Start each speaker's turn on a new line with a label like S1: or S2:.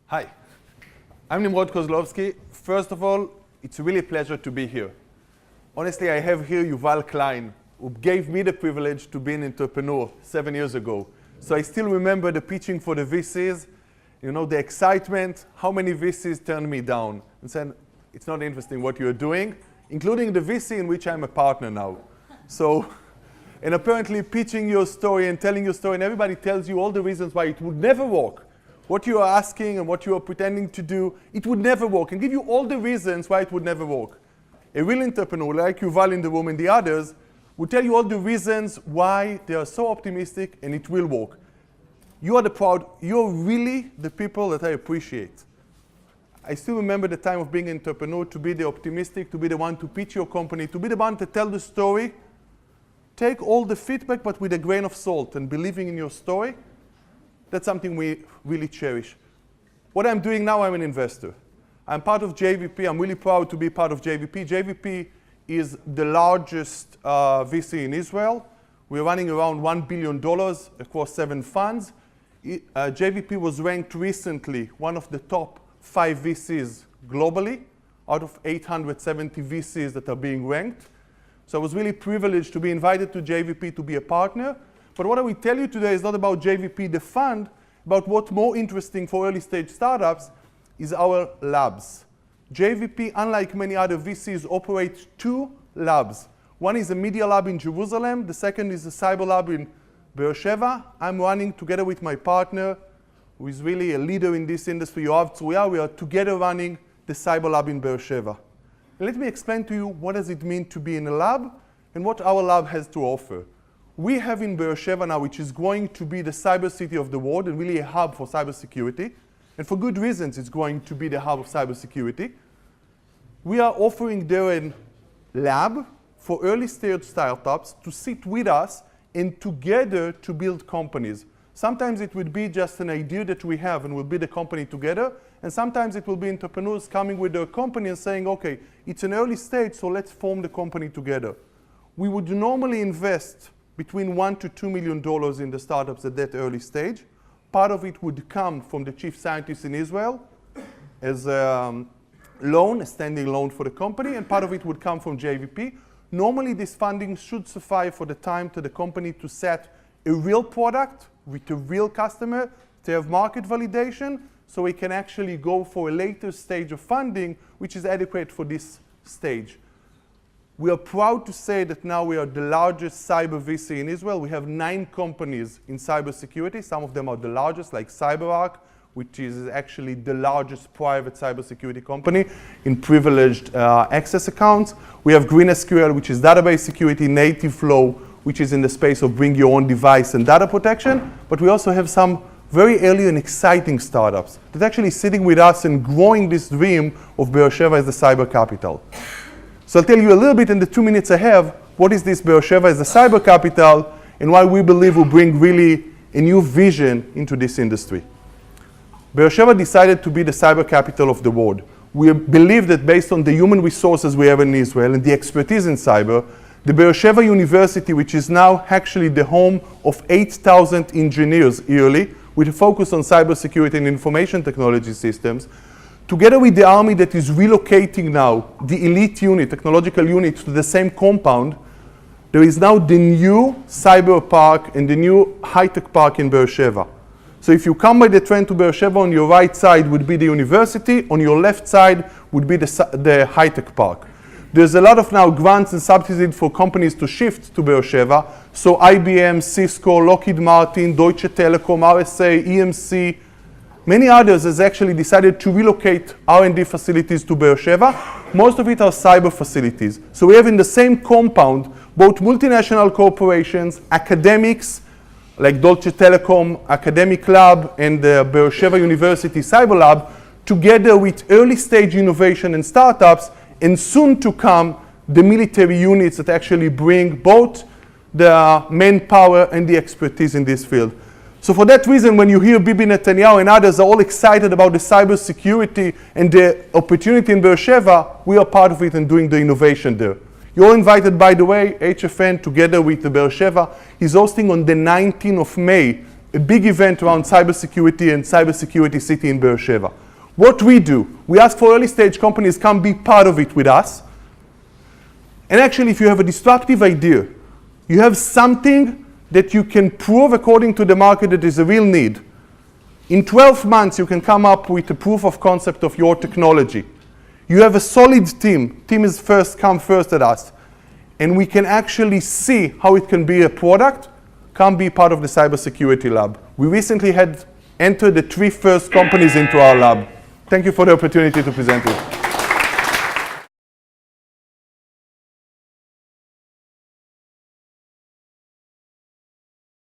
S1: Hi, I'm Nimrod Kozlovski. First of all, it's really a pleasure to be here. Honestly, I have here Yuval Klein, who gave me the privilege to be an entrepreneur 7 years ago. So I still remember the pitching for the VCs, you know, the excitement, how many VCs turned me down and said, it's not interesting what you're doing, including the VC in which I'm a partner now. So, and apparently pitching your story and telling your story, and everybody tells you all the reasons why it would never work. What you are asking and what you are pretending to do, it would never work, and give you all the reasons why it would never work. A real entrepreneur, like Yuval in the room and the others, would tell you all the reasons why they are so optimistic and it will work. You're really the people that I appreciate. I still remember the time of being an entrepreneur, to be the optimistic, to be the one to pitch your company, to be the one to tell the story. Take all the feedback, but with a grain of salt, and believing in your story. That's something we really cherish. What I'm doing now, I'm an investor. I'm part of JVP. I'm really proud to be part of JVP. JVP is the largest VC in Israel. We're running around $1 billion across 7 funds. JVP was ranked recently one of the top 5 VCs globally out of 870 VCs that are being ranked. So I was really privileged to be invited to JVP to be a partner. But what I will tell you today is not about JVP, the fund, but what's more interesting for early stage startups is our labs. JVP, unlike many other VCs, operates 2 labs. One is a media lab in Jerusalem. The second is a cyber lab in Beersheba. I'm running together with my partner, who is really a leader in this industry, Yoav Tzuya. We are together running the cyber lab in Beersheba. Let me explain to you what does it mean to be in a lab and what our lab has to offer. We have in Beersheba now, which is going to be the cyber city of the world and really a hub for cybersecurity. And for good reasons, it's going to be the hub of cybersecurity. We are offering there a lab for early stage startups to sit with us and together to build companies. Sometimes it would be just an idea that we have and we'll build a company together. And sometimes it will be entrepreneurs coming with their company and saying, okay, it's an early stage, so let's form the company together. We would normally invest between $1 to $2 million in the startups at that early stage. Part of it would come from the chief scientist in Israel as a loan, a standing loan for the company, and part of it would come from JVP. Normally, this funding should suffice for the time to the company to set a real product with a real customer, to have market validation, so we can actually go for a later stage of funding, which is adequate for this stage. We are proud to say that now we are the largest cyber VC in Israel. We have 9 companies in cybersecurity. Some of them are the largest, like CyberArk, which is actually the largest private cybersecurity company in privileged access accounts. We have GreenSQL, which is database security, Native Flow, which is in the space of bring your own device and data protection. But we also have some very early and exciting startups that are actually sitting with us and growing this dream of Beersheba as the cyber capital. So I'll tell you a little bit in the 2 minutes I have, what is this Beersheba as the cyber capital and why we believe will bring really a new vision into this industry. Beersheba decided to be the cyber capital of the world. We believe that based on the human resources we have in Israel and the expertise in cyber, the Beersheba University, which is now actually the home of 8,000 engineers yearly, with a focus on cybersecurity and information technology systems, together with the army that is relocating now the elite unit, technological unit, to the same compound, there is now the new cyber park and the new high-tech park in Beersheba. So if you come by the train to Beersheba, on your right side would be the university, on your left side would be the high-tech park. There's a lot of now grants and subsidies for companies to shift to Beersheba. So IBM, Cisco, Lockheed Martin, Deutsche Telekom, RSA, EMC, many others has actually decided to relocate R&D facilities to Beersheba. Most of it are cyber facilities. So we have in the same compound both multinational corporations, academics, like Deutsche Telekom Academic Lab and the Beersheba University Cyber Lab, together with early stage innovation and startups, and soon to come, the military units that actually bring both the manpower and the expertise in this field. So for that reason, when you hear Bibi Netanyahu and others are all excited about the cybersecurity and the opportunity in Beersheba, we are part of it and doing the innovation there. You're invited, by the way, HFN, together with the Beersheba, is hosting on the 19th of May a big event around cybersecurity and Cybersecurity City in Beersheba. What we do, we ask for early stage companies come be part of it with us. And actually, if you have a disruptive idea, you have something that you can prove according to the market that is a real need. In 12 months, you can come up with a proof of concept of your technology. You have a solid team. Team is come first at us. And we can actually see how it can be a product, come be part of the Cybersecurity Lab. We recently had entered the 3 first companies into our lab. Thank you for the opportunity to present it.